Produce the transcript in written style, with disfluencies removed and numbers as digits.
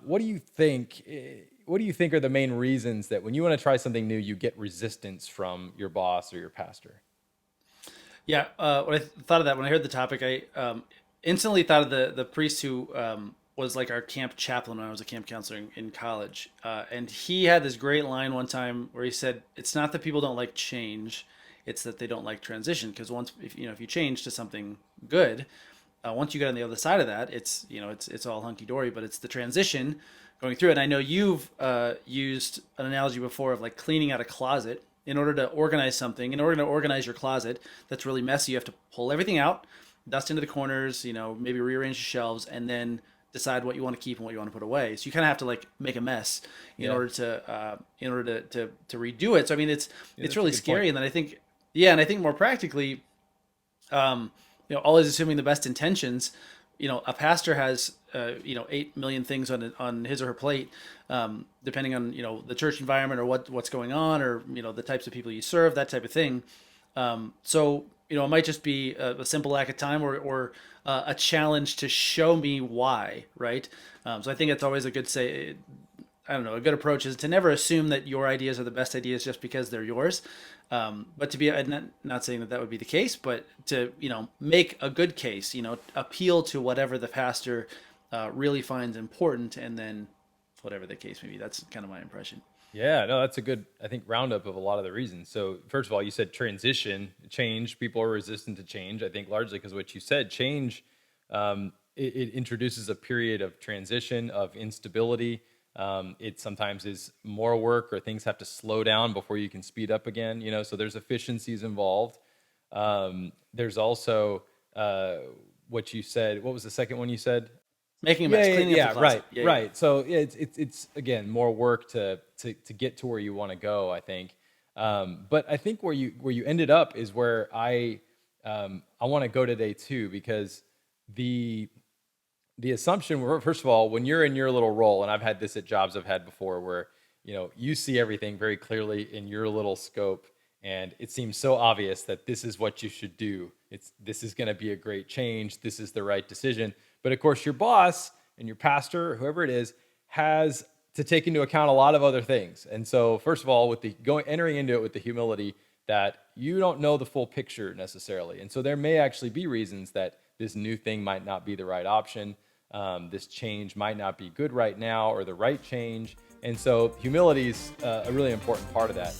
What do you think? What do you think are the main reasons that when you want to try something new, you get resistance from your boss or your pastor? Yeah, when I thought of that, when I heard the topic, I instantly thought of the priest who was like our camp chaplain when I was a camp counselor in college, and he had this great line one time where he said, "It's not that people don't like change, it's that they don't like transition. Because once if you change to something good, once you get on the other side of that, it's all hunky dory. But it's the transition going through it. And I know you've used an analogy before of like cleaning out a closet. In order to organize something, in order to organize your closet that's really messy, you have to pull everything out, dust into the corners, maybe rearrange the shelves, and then decide what you want to keep and what you want to put away. So you kind of have to like make a mess Yeah, in order to redo it. So I mean, yeah, it's that's a really good point. scary. And then I think, yeah, and I think more practically, always assuming the best intentions. A pastor has 8 million things on his or her plate, depending on the church environment or what's going on, or the types of people you serve, that type of thing. So it might just be a simple lack of time, or a challenge to show me why, right? So I think it's always a good say. I don't know, a good approach is to never assume that your ideas are the best ideas just because they're yours. But to be, not saying that that would be the case, but to, make a good case, appeal to whatever the pastor really finds important, and then whatever the case may be. That's kind of my impression. Yeah, no, that's a good, I think, roundup of a lot of the reasons. So, first of all, you said transition, change. People are resistant to change. I think largely because what you said, change, it introduces a period of transition, of instability. It sometimes is more work, or things have to slow down before you can speed up again. So there's efficiencies involved. There's also what you said. What was the second one you said? Making a Yeah, mess, yeah, cleaning up the yeah, right, closet. Yeah, yeah. right. So yeah, it's again more work to get to where you want to go, I think. But I think where you ended up is where I want to go today too, because the the assumption, first of all, when you're in your little role, and I've had this at jobs I've had before, where you see everything very clearly in your little scope, and it seems so obvious that this is what you should do. This is going to be a great change. This is the right decision. But of course, your boss and your pastor, whoever it is, has to take into account a lot of other things. And so, first of all, with the entering into it with the humility that you don't know the full picture necessarily, and so there may actually be reasons that this new thing might not be the right option. This change might not be good right now, or the right change. And so humility is a really important part of that.